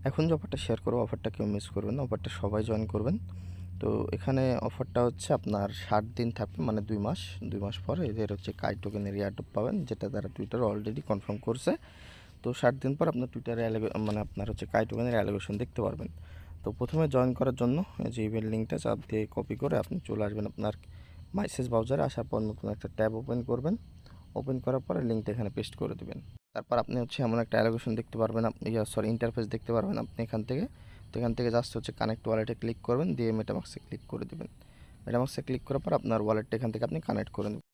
এখন যে অফারটা শেয়ার করবো, অফারটা কেউ মিস করবেন না, অফারটা সবাই জয়েন করবেন। তো এখানে অফারটা হচ্ছে আপনার 60 দিন থাকবে, মানে 2 মাস। 2 মাস পরে এদের হচ্ছে কাই টোকেনের এয়ারড্রপ পাবেন, যেটা তারা টুইটারে অলরেডি কনফার্ম করছে। তো 60 দিন পর আপনার টুইটারে মানে আপনার হচ্ছে কাই টোকেনের অ্যালোকেশন দেখতে পারবেন। তো প্রথমে জয়েন করার জন্য এই যে ইমেল লিঙ্কটা চাপ দিয়ে কপি করে আপনি চলে আসবেন আপনার মাইসেজ ব্রাউজারে। আসার পর নতুন একটা ট্যাব ওপেন করবেন। ওপেন করার পরে লিঙ্কটা এখানে পেস্ট করে দেবেন। তারপর আপনি হচ্ছে এমন একটা অ্যালোকেশন দেখতে পারবেন, আপনি ইন্টারফেস দেখতে পারবেন আপনি এখান থেকে। তো এখান থেকে জাস্ট হচ্ছে কানেক্ট ওয়ালেটে ক্লিক করবেন, দিয়ে মেটামাক্সে ক্লিক করে দেবেন। মেটামাক্সে ক্লিক করার পর আপনার ওয়ালেটটা এখান থেকে আপনি কানেক্ট করে নেবেন।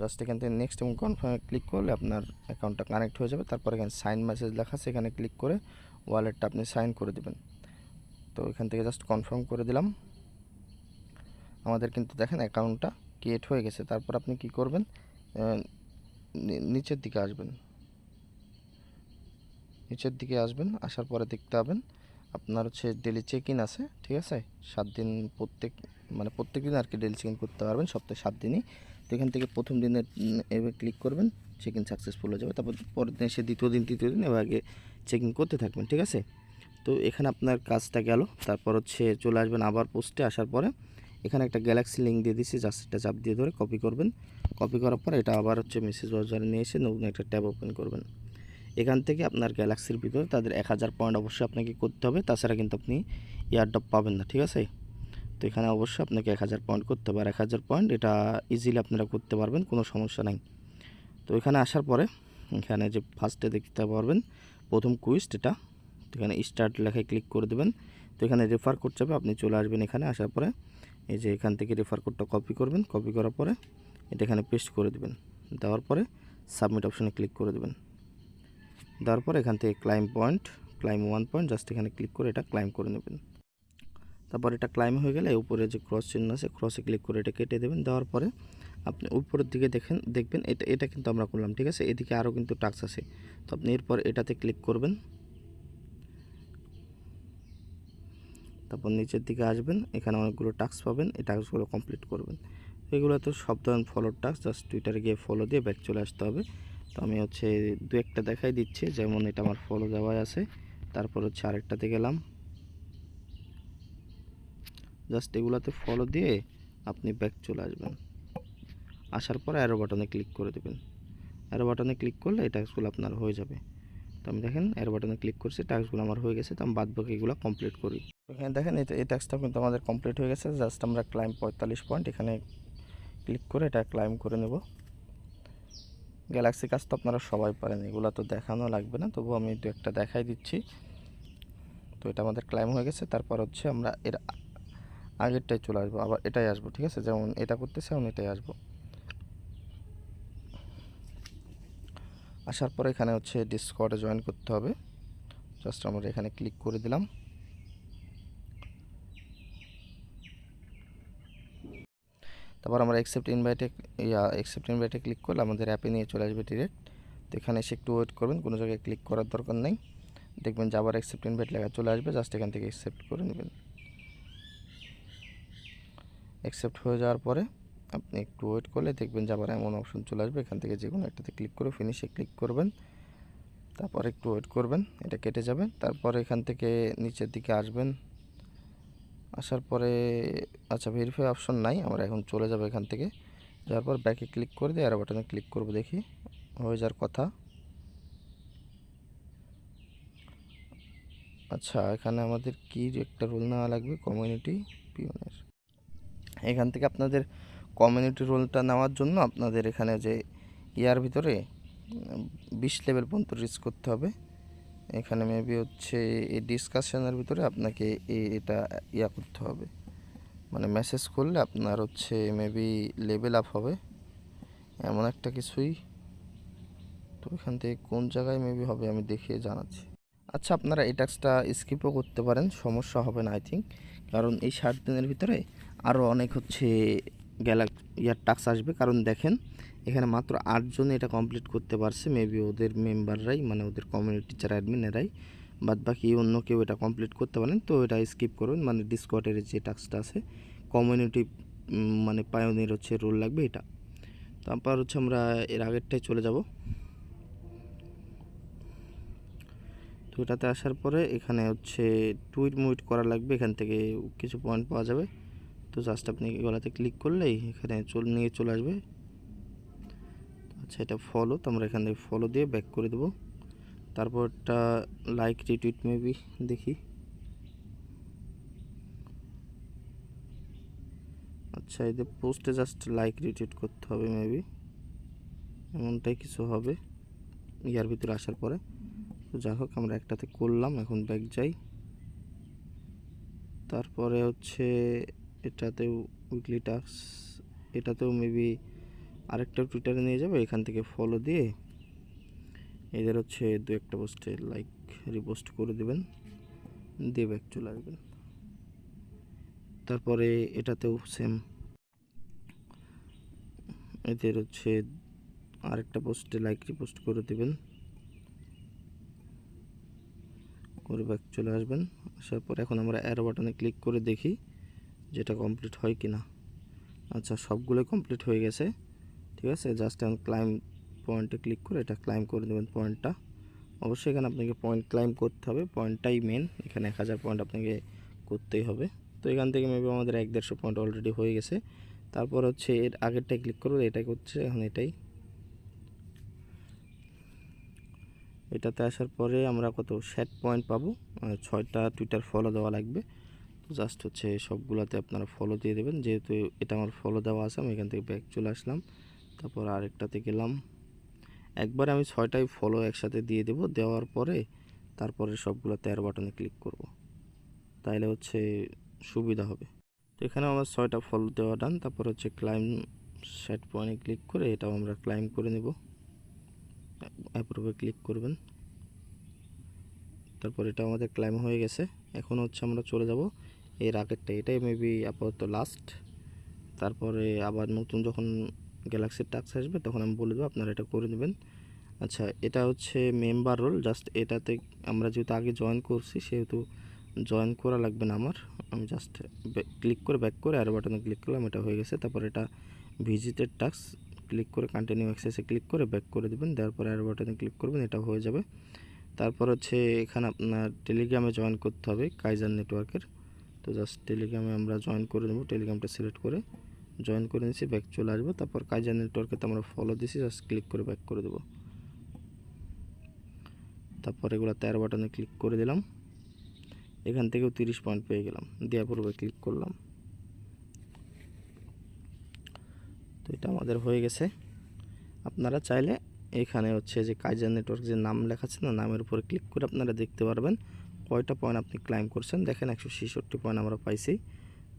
জাস্ট এখান থেকে নেক্সট এবং কনফার্মে ক্লিক করলে আপনার অ্যাকাউন্টটা কানেক্ট হয়ে যাবে। তারপর এখানে সাইন মেসেজ লেখা আছে, এখানে ক্লিক করে ওয়ালেটটা আপনি সাইন করে দেবেন। তো এখান থেকে জাস্ট কনফার্ম করে দিলাম। আমাদের কিন্তু দেখেন অ্যাকাউন্টটা ক্রিয়েট হয়ে গেছে। তারপর আপনি কি করবেন, নিচের দিকে আসবেন। নিচের দিকে আসবেন, আসার পরে দেখতে পাবেন আপনার হচ্ছে ডেলি চেক ইন আছে, ঠিক আছে। 7 দিন প্রত্যেক দিন আর কি ডেলি চেক ইন করতে পারবেন, সপ্তাহে 7 দিনই। তো এখান থেকে প্রথম দিনে এভাবে ক্লিক করবেন, চেক ইন সাকসেসফুল হয়ে যাবে। তারপর পরের দিন এসে দ্বিতীয় দিন তৃতীয় দিন এভাবে চেক ইন করতে থাকবেন, ঠিক আছে। তো এখানে আপনার কাজটা গেল। তারপর হচ্ছে চলে আসবেন আবার পোস্টে। আসার পরে এখানে একটা গ্যালাক্সি লিঙ্ক দিয়ে দিচ্ছি, জাস্ট এটা চাপ দিয়ে ধরে কপি করবেন। কপি করার পর এটা আবার হচ্ছে মেসেজ ব্রাউজারে নিয়ে এসে নতুন একটা ট্যাব ওপেন করবেন। এখান থেকে আপনার গ্যালাক্সির ভিতরে তাদের 1000 পয়েন্ট অবশ্যই আপনাকে করতে হবে, তাছাড়া কিন্তু আপনি এয়ারড্রপ পাবেন না, ঠিক আছে। তো এখানে অবশ্যই আপনাকে 1000 পয়েন্ট করতে হবে, আর 1000 পয়েন্ট এটা ইজিলি আপনারা করতে পারবেন, কোনো সমস্যা নাই। তো এখানে আসার পরে এখানে যে ফার্স্টে দেখতে পারবেন প্রথম কুইজ, এটা তো এখানে স্টার্ট লেখায় ক্লিক করে দেবেন। তো এখানে রেফার কোড চাপে আপনি চলে আসবেন। এখানে আসার পরে এই যে এখান থেকে রেফার কোডটা কপি করবেন, কপি করার পরে এটা এখানে পেস্ট করে দেবেন। দেওয়ার পরে সাবমিট অপশানে ক্লিক করে দেবেন। দেওয়ার পর এখান থেকে ক্লাইম 1 পয়েন্ট জাস্ট এখানে ক্লিক করে এটা ক্লাইম করে নেবেন। তারপর এটা ক্লাইম হয়ে গেলে উপরে যে ক্রস চিহ্ন আছে, ক্রসে ক্লিক করে এটা কেটে দেবেন। দেওয়ার পরে আপনি উপরের দিকে দেখবেন এটা কিন্তু আমরা করলাম, ঠিক আছে। এদিকে আরও কিন্তু টাস্ক আছে, তো আপনি এরপর এটাতে ক্লিক করবেন। তারপর নিচের দিকে আসবেন, এখানে অনেকগুলো টাস্ক পাবেন, এই টাস্কগুলো কমপ্লিট করবেন। এগুলো তো সব ধরনের ফলোর টাস্ক, জাস্ট টুইটারে গিয়ে ফলো দিয়ে ব্যাক চলে আসতে হবে। তো আমি হচ্ছে দু একটা দেখাই দিচ্ছি, যেমন এটা আমার ফলো দেওয়াই আছে। তারপর হচ্ছে আরেকটাতে গেলাম, জাস্ট এগুলাতে ফলো দিয়ে আপনি ব্যাক চলে আসবেন। আসার পর অ্যারো বাটনে ক্লিক করে দেবেন। অ্যারো বাটনে ক্লিক করলে এই টাস্কগুলো আপনার হয়ে যাবে। তো আমি দেখেন অ্যারো বাটনে ক্লিক করছি, টাস্কগুলো আমার হয়ে গেছে। তো আমি বাদ বাকিগুলো কমপ্লিট করি। এখানে দেখেন এই টাস্কটা কিন্তু আমাদের কমপ্লিট হয়ে গেছে। জাস্ট আমরা ক্লাইম 45 পয়েন্ট এখানে ক্লিক করে এটা ক্লাইম করে নেব। গ্যালাক্সি কাজ তো আপনারা সবাই পারেন, এগুলো তো দেখানো লাগবে না, তবু আমি দু একটা দেখাই দিচ্ছি। তো এটা আমাদের ক্লাইম হয়ে গেছে। তারপর হচ্ছে আমরা এর আগেরটাই চলে আসবো, আবার এটাই আসবো, ঠিক আছে। যেমন এটা করতেছে এমন এটাই আসবো। আসার পরে এখানে হচ্ছে ডিসকর্ডে জয়েন করতে হবে। জাস্ট আমরা এখানে ক্লিক করে দিলাম। তারপর আমরা অ্যাকসেপ্ট ইনভাইটে ক্লিক করলে আমাদের অ্যাপে নিয়ে চলে আসবে ডিরেক্ট। তো এখানে এসে একটু ওয়েট করবেন, কোনো জায়গায় ক্লিক করার দরকার নেই। দেখবেন যে আবার অ্যাকসেপ্ট ইনভাইট লেখা চলে আসবে, জাস্ট এখান থেকে অ্যাকসেপ্ট করে নেবেন। অ্যাকসেপ্ট হয়ে যাওয়ার পরে আপনি একটু ওয়েট করলে দেখবেন যে আবার এমন অপশন চলে আসবে, এখান থেকে যে কোনো একটাতে ক্লিক করে ফিনিশে ক্লিক করবেন। তারপর একটু ওয়েট করবেন, এটা কেটে যাবে। তারপর এখান থেকে নিচের দিকে আসবেন। আসার পরে আচ্ছা, ভেরিফাই অপশন নাই, আমরা এখন চলে যাব এখান থেকে। যাওয়ার পর ব্যাকে ক্লিক করে দিয়ে অ্যারো বাটনে ক্লিক করব, দেখি হয়ে যাওয়ার কথা। আচ্ছা, এখানে আমাদের কি একটা রোল নেওয়া লাগবে, কমিউনিটি পিওনের। এখান থেকে আপনাদের কমিউনিটি রোলটা নেওয়ার জন্য আপনাদের এখানে যে ইয়ার ভিতরে 20 লেভেল পর্যন্ত রিচ করতে হবে। এখানে মেবি হচ্ছে এই ডিসকাশনের ভিতরে আপনাকে এটা করতে হবে, মানে মেসেজ করলে আপনার হচ্ছে মেবি লেভেল আপ হবে, এমন একটা কিছুই। তো এখান থেকে কোন জায়গায় মেবি হবে আমি দেখিয়ে জানাচ্ছি। আচ্ছা, আপনারা এই টাস্কটা স্কিপও করতে পারেন, সমস্যা হবে না আই থিঙ্ক। কারণ এই 60 দিনের ভিতরে আরও অনেক হচ্ছে টাস্ক আসবে। কারণ দেখেন এখানে মাত্র 8 জন এটা কমপ্লিট করতে পারছে, মেবি ওদের মেম্বাররাই, মানে ওদের কমিউনিটি যারা অ্যাডমিন এরাই। বাদ বাকি অন্য কেউ এটা কমপ্লিট করতে পারেন, তো এটা স্কিপ করবেন। মানে ডিসকর্ডের যে টাস্কটা আছে কমিউনিটি মানে পায়োনির হচ্ছে রোল লাগবে এটা। তারপর হচ্ছে আমরা এর আগেরটাই চলে যাব। তো এটাতে আসার পরে এখানে হচ্ছে টুইট মুইট করা লাগবে, এখান থেকে কিছু পয়েন্ট পাওয়া যাবে। তো জাস্ট আপনি এগুলাতে ক্লিক করলেই এখানে নিয়ে চলে আসবে। আচ্ছা, এটা ফলো, তো আমরা এখান থেকে ফলো দিয়ে ব্যাক করে দেবো। তারপরটা লাইক রিটুইট মেবি দেখি। আচ্ছা, এদের পোস্টে জাস্ট লাইক রিটুইট করতে হবে মেবি, এমনটাই কিছু হবে ইয়ার ভিতরে আসার পরে। তো যাই হোক, আমরা একটাতে করলাম, এখন ব্যাক যাই। তারপরে হচ্ছে এটাতেও উইকলি টাস্ক, এটাতেও মেবি আরেকটা টুইটারে নিয়ে যাবে, এখান থেকে ফলো দিয়ে এদের হচ্ছে দু একটা পোস্টে লাইক রিপোস্ট করে দেবেন, দিয়ে ব্যাক চলে আসবেন। তারপরে এটাতেও সেম, এদের হচ্ছে আরেকটা পোস্টে লাইক রিপোস্ট করে দেবেন, করে ব্যাক চলে আসবেন। আসার পর এখন আমরা অ্যারো বাটনে ক্লিক করে দেখি যেটা কমপ্লিট হয় কি না। আচ্ছা, সবগুলোই কমপ্লিট হয়ে গেছে, ঠিক আছে। জাস্ট এখন ক্লাইম পয়েন্টে ক্লিক করে এটা ক্লাইম করে দেবেন পয়েন্টটা। অবশ্যই এখানে আপনাকে পয়েন্ট ক্লাইম করতে হবে, পয়েন্টটাই মেন, এখানে 1000 পয়েন্ট আপনাকে করতেই হবে। তো এখান থেকে মেবি আমাদের 150 পয়েন্ট অলরেডি হয়ে গেছে। তারপর হচ্ছে এর আগেরটাই ক্লিক করবো, এটাই করছে এখন, এটাতে আসার পরে আমরা কত 60 পয়েন্ট পাবো, 6টা টুইটার ফলো দেওয়া লাগবে। তো জাস্ট হচ্ছে সবগুলোতে আপনারা ফলো দিয়ে দেবেন, যেহেতু এটা আমার ফলো দেওয়া আছে। আমি এখান থেকে ব্যাক চলে আসলাম, তারপর আরেকটাতে গেলাম। একবারে আমি 6টাই ফলো একসাথে দিয়ে দেব, দেওয়ার পরে তারপরে সবগুলোতে অ্যারো বাটনে ক্লিক করব, তাইলে হচ্ছে সুবিধা হবে। তো এখানে আমার 6টা ফলো দেওয়া ডান। তারপর হচ্ছে ক্লাইম সেট পয়েন্টে ক্লিক করে এটাও আমরা ক্লাইম করে নেব, অ্যাপ্রুভে ক্লিক করবেন। তারপর এটা আমাদের ক্লাইম হয়ে গেছে। এখন হচ্ছে আমরা চলে যাব এর আগেরটা, এটাই মেবি আপাতত লাস্ট। তারপরে আবার নতুন যখন গ্যালাক্সির টাস্ক আসবে তখন আমি বলে দেবো, আপনারা এটা করে নেবেন। আচ্ছা, এটা হচ্ছে মেম্বার রোল, জাস্ট এটাতে আমরা যেহেতু আগে জয়েন করছি সেহেতু জয়েন করা লাগবে না আমার। আমি জাস্ট ক্লিক করে ব্যাক করে অ্যারো বাটনে ক্লিক করলাম, এটা হয়ে গেছে। তারপর এটা ভিজিটেড টাস্ক ক্লিক করে কন্টিনিউ অ্যাক্সেসে ক্লিক করে ব্যাক করে দেবেন, দেওয়ার পর অ্যারো বাটনে ক্লিক করবেন, এটা হয়ে যাবে। তারপর হচ্ছে এখানে আপনার টেলিগ্রামে জয়েন করতে হবে কাইজার নেটওয়ার্কের। তো জাস্ট টেলিগ্রামে আমরা জয়েন করে দেবো, টেলিগ্রামটা সিলেক্ট করে জয়েন করে নিয়েছি, ব্যাক চলে আসবো। তারপর কাইজার নেটওয়ার্কে তো আমরা ফলো দিয়েছি, জাস্ট ক্লিক করে ব্যাক করে দেবো। তারপর এগুলো 13 বাটনে ক্লিক করে দিলাম, এখান থেকেও 30 পয়েন্ট পেয়ে গেলাম, দেওয়ার পূর্বে ক্লিক করলাম। তো এটা আমাদের হয়ে গেছে। আপনারা চাইলে এখানে হচ্ছে যে কাইজার নেটওয়ার্ক যে নাম লেখা আছে না, নামের উপরে ক্লিক করে আপনারা দেখতে পারবেন কয়টা পয়েন্ট আপনি ক্লাইম করছেন। দেখেন 166 পয়েন্ট আমরা পাইছি।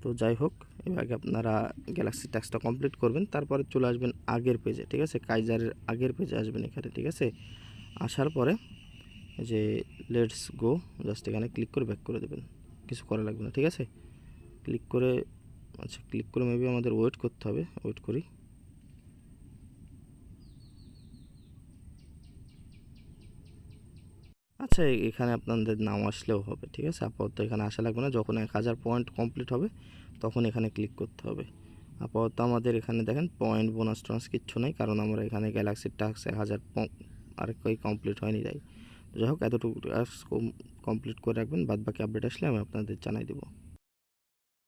তো যাই হোক, এবার আপনারা গ্যালাক্সি টাস্কটা কমপ্লিট করবেন, তারপরে চলে আসবেন আগের পেজে, ঠিক আছে। কাইজারের আগের পেজে আসবেন এখানে, ঠিক আছে। আসার পরে যে লেটস গো, জাস্ট এখানে ক্লিক করে ব্যাক করে দেবেন, কিছু করা লাগবে না, ঠিক আছে। ক্লিক করে, আচ্ছা ক্লিক করে মেবি আমাদের ওয়েট করতে হবে, ওয়েট করি। আচ্ছা, এখানে আপনাদের নাম আসলেও হবে, ঠিক আছে। আপাতত এখানে আসা লাগবে না, যখন 1000 পয়েন্ট কমপ্লিট হবে তখন এখানে ক্লিক করতে হবে। আপাতত আমাদের এখানে দেখেন পয়েন্ট বোনাস টোনাস কিচ্ছু নেই, কারণ আমরা এখানে গ্যালাক্সির টাস্ক 1000 আর কই কমপ্লিট হয়নি তাই। যাই হোক, এতটুকু টাস্ক কমপ্লিট করে রাখবেন, বাদ বাকি আপডেট আসলে আমি আপনাদের জানাই দেবো।